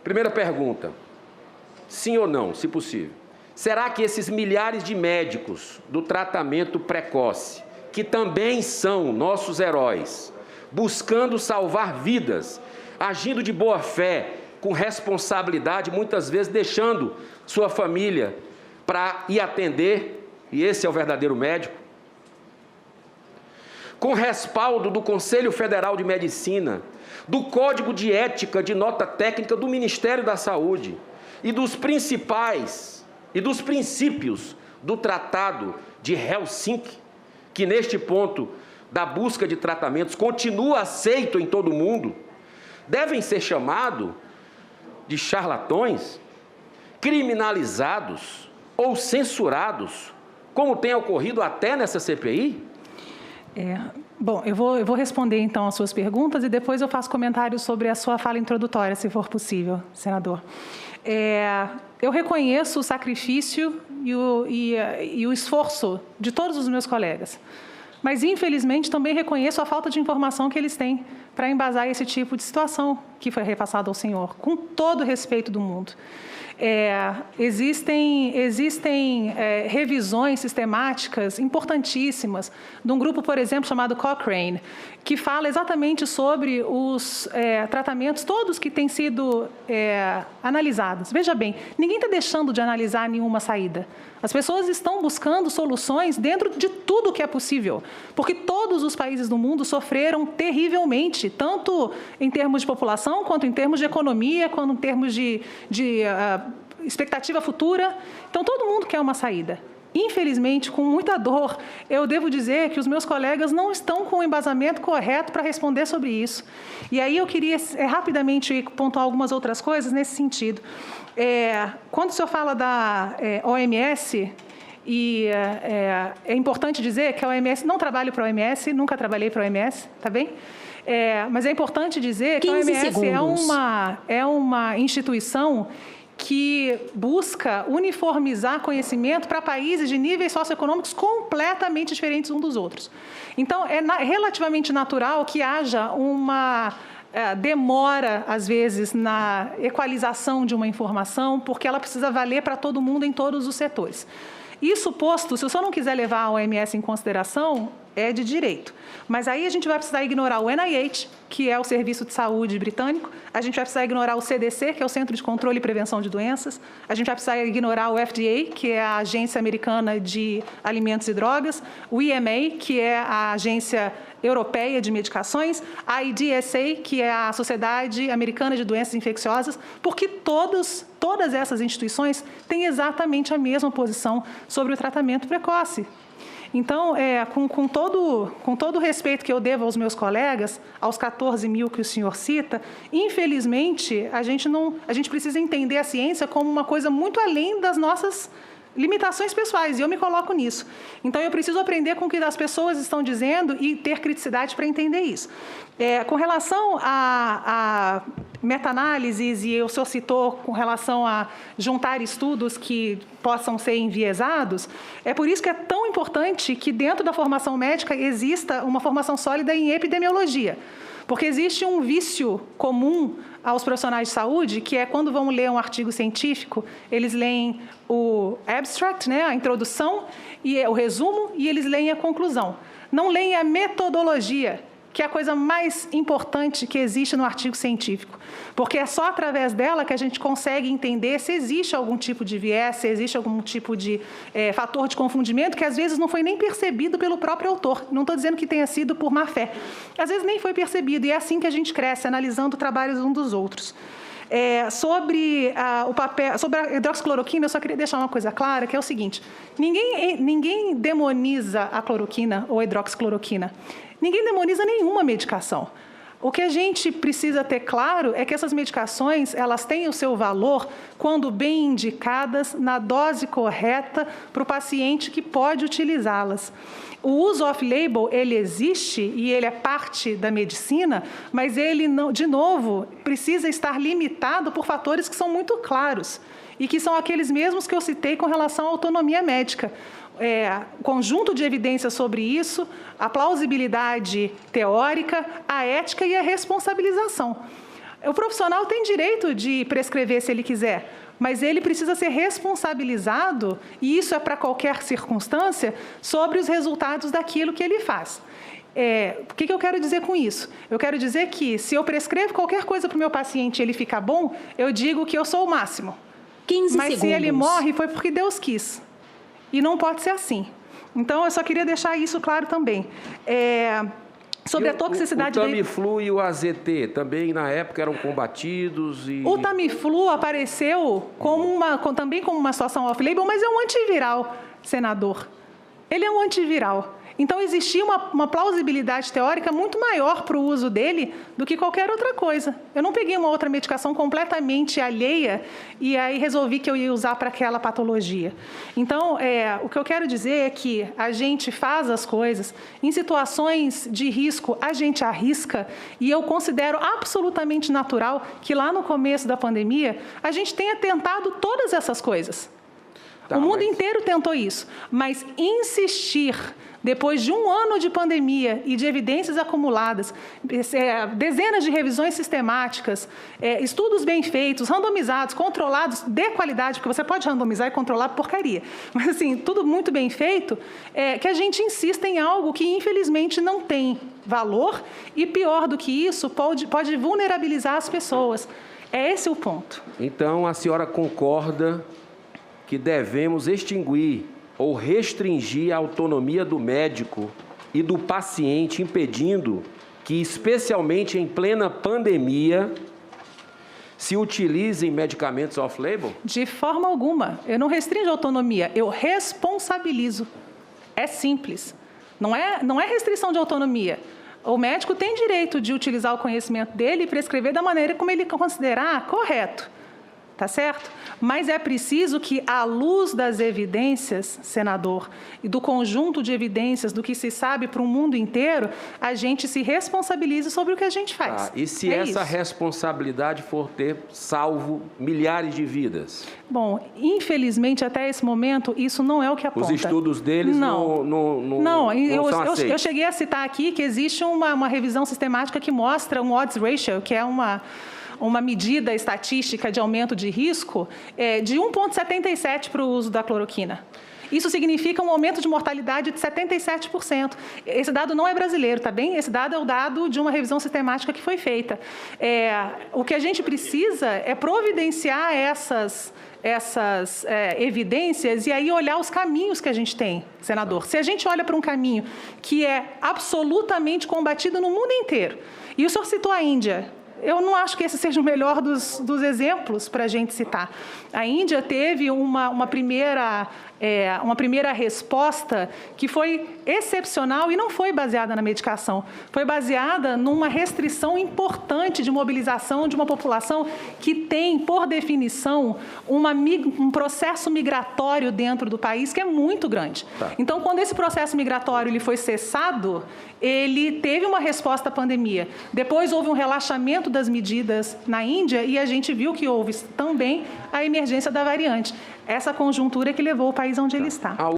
Primeira pergunta, sim ou não, se possível. Será que esses milhares de médicos do tratamento precoce, que também são nossos heróis, buscando salvar vidas, agindo de boa fé, com responsabilidade, muitas vezes deixando sua família para ir atender, e esse é o verdadeiro médico, com respaldo do Conselho Federal de Medicina, do Código de Ética de Nota Técnica do Ministério da Saúde e dos principais e dos princípios do Tratado de Helsinki, que neste ponto da busca de tratamentos continua aceito em todo o mundo, devem ser chamados de charlatões, criminalizados ou censurados, como tem ocorrido até nessa CPI? Bom, eu vou responder então as suas perguntas e depois eu faço comentários sobre a sua fala introdutória, se for possível, senador. Eu reconheço o sacrifício e o esforço de todos os meus colegas, mas, infelizmente, também reconheço a falta de informação que eles têm para embasar esse tipo de situação que foi repassado ao senhor, com todo o respeito do mundo. Existem revisões sistemáticas importantíssimas de um grupo, por exemplo, chamado Cochrane, que fala exatamente sobre os tratamentos todos que têm sido analisados. Veja bem, ninguém está deixando de analisar nenhuma saída. As pessoas estão buscando soluções dentro de tudo que é possível, porque todos os países do mundo sofreram terrivelmente, tanto em termos de população, quanto em termos de economia, quanto em termos de expectativa futura. Então, todo mundo quer uma saída. Infelizmente, com muita dor, eu devo dizer que os meus colegas não estão com o embasamento correto para responder sobre isso. E aí eu queria rapidamente pontuar algumas outras coisas nesse sentido. Quando o senhor fala da OMS, é importante dizer que a OMS, não trabalho para a OMS, nunca trabalhei para a OMS, tá bem? Mas é importante dizer que a OMS é uma instituição que busca uniformizar conhecimento para países de níveis socioeconômicos completamente diferentes uns dos outros. Então, é relativamente natural que haja uma demora, às vezes, na equalização de uma informação, porque ela precisa valer para todo mundo em todos os setores. Isso posto, se o senhor não quiser levar a OMS em consideração, é de direito. Mas aí a gente vai precisar ignorar o NIH, que é o Serviço de Saúde britânico, a gente vai precisar ignorar o CDC, que é o Centro de Controle e Prevenção de Doenças, a gente vai precisar ignorar o FDA, que é a Agência Americana de Alimentos e Drogas, o EMA, que é a Agência Europeia de Medicações, a IDSA, que é a Sociedade Americana de Doenças Infecciosas, porque todas essas instituições têm exatamente a mesma posição sobre o tratamento precoce. Então, com todo o respeito que eu devo aos meus colegas, aos 14 mil que o senhor cita, infelizmente, a gente precisa entender a ciência como uma coisa muito além das nossas limitações pessoais, e eu me coloco nisso. Então, eu preciso aprender com o que as pessoas estão dizendo e ter criticidade para entender isso. Com relação a meta-análises, e o senhor citou com relação a juntar estudos que possam ser enviesados, é por isso que é tão importante que dentro da formação médica exista uma formação sólida em epidemiologia. Porque existe um vício comum aos profissionais de saúde, que é quando vão ler um artigo científico, eles leem o abstract, né, a introdução, e o resumo, e eles leem a conclusão. Não leem a metodologia, que é a coisa mais importante que existe no artigo científico, porque é só através dela que a gente consegue entender se existe algum tipo de viés, se existe algum tipo de fator de confundimento que às vezes não foi nem percebido pelo próprio autor. Não estou dizendo que tenha sido por má fé. Às vezes nem foi percebido, e é assim que a gente cresce, analisando trabalhos uns dos outros. Sobre a hidroxicloroquina, eu só queria deixar uma coisa clara, que é o seguinte: ninguém demoniza a cloroquina ou a hidroxicloroquina. Ninguém demoniza nenhuma medicação. O que a gente precisa ter claro é que essas medicações, elas têm o seu valor quando bem indicadas, na dose correta, para o paciente que pode utilizá-las. O uso off-label, ele existe e ele é parte da medicina, mas ele, não, de novo, precisa estar limitado por fatores que são muito claros e que são aqueles mesmos que eu citei com relação à autonomia médica. Conjunto de evidências sobre isso, a plausibilidade teórica, a ética e a responsabilização. O profissional tem direito de prescrever se ele quiser, mas ele precisa ser responsabilizado, e isso é para qualquer circunstância, sobre os resultados daquilo que ele faz. O que eu quero dizer com isso? Eu quero dizer que, se eu prescrevo qualquer coisa para o meu paciente e ele ficar bom, eu digo que eu sou o máximo. 15 Mas segundos. se ele morre, foi porque Deus quis. E não pode ser assim. Então, eu só queria deixar isso claro também. Sobre a toxicidade... O Tamiflu e o AZT também, na época, eram combatidos e... O Tamiflu apareceu também como uma situação off-label, mas é um antiviral, senador. Ele é um antiviral. Então, existia uma plausibilidade teórica muito maior para o uso dele do que qualquer outra coisa. Eu não peguei uma outra medicação completamente alheia e aí resolvi que eu ia usar para aquela patologia. Então, o que eu quero dizer é que a gente faz as coisas, em situações de risco, a gente arrisca, e eu considero absolutamente natural que lá no começo da pandemia, a gente tenha tentado todas essas coisas. O mundo inteiro tentou isso, mas insistir, depois de um ano de pandemia e de evidências acumuladas, dezenas de revisões sistemáticas, estudos bem feitos, randomizados, controlados, de qualidade, porque você pode randomizar e controlar porcaria, mas assim, tudo muito bem feito, que a gente insista em algo que infelizmente não tem valor e, pior do que isso, pode vulnerabilizar as pessoas. É esse o ponto. Então, a senhora concorda que devemos extinguir ou restringir a autonomia do médico e do paciente, impedindo que, especialmente em plena pandemia, se utilizem medicamentos off-label? De forma alguma. Eu não restringo a autonomia, eu responsabilizo. É simples. Não é restrição de autonomia. O médico tem direito de utilizar o conhecimento dele e prescrever da maneira como ele considerar correto. Tá certo? Mas é preciso que, à luz das evidências, senador, e do conjunto de evidências do que se sabe para o mundo inteiro, a gente se responsabilize sobre o que a gente faz. E se essa responsabilidade for ter salvo milhares de vidas? Bom, infelizmente, até esse momento, isso não é o que aponta. Os estudos deles não são aceitos. Eu cheguei a citar aqui que existe uma revisão sistemática que mostra um odds ratio, que é uma medida estatística de aumento de risco, de 1,77 para o uso da cloroquina. Isso significa um aumento de mortalidade de 77%. Esse dado não é brasileiro, tá bem? Esse dado é o dado de uma revisão sistemática que foi feita. O que a gente precisa é providenciar essas evidências e aí olhar os caminhos que a gente tem, senador. Se a gente olha para um caminho que é absolutamente combatido no mundo inteiro, e o senhor citou a Índia, eu não acho que esse seja o melhor dos exemplos para a gente citar. A Índia teve uma primeira resposta que foi excepcional e não foi baseada na medicação. Foi baseada numa restrição importante de mobilização de uma população que tem, por definição, um processo migratório dentro do país que é muito grande. Tá. Então, quando esse processo migratório ele foi cessado, ele teve uma resposta à pandemia. Depois houve um relaxamento das medidas na Índia e a gente viu que houve também a emergência da variante. Essa conjuntura que levou o país onde ele está.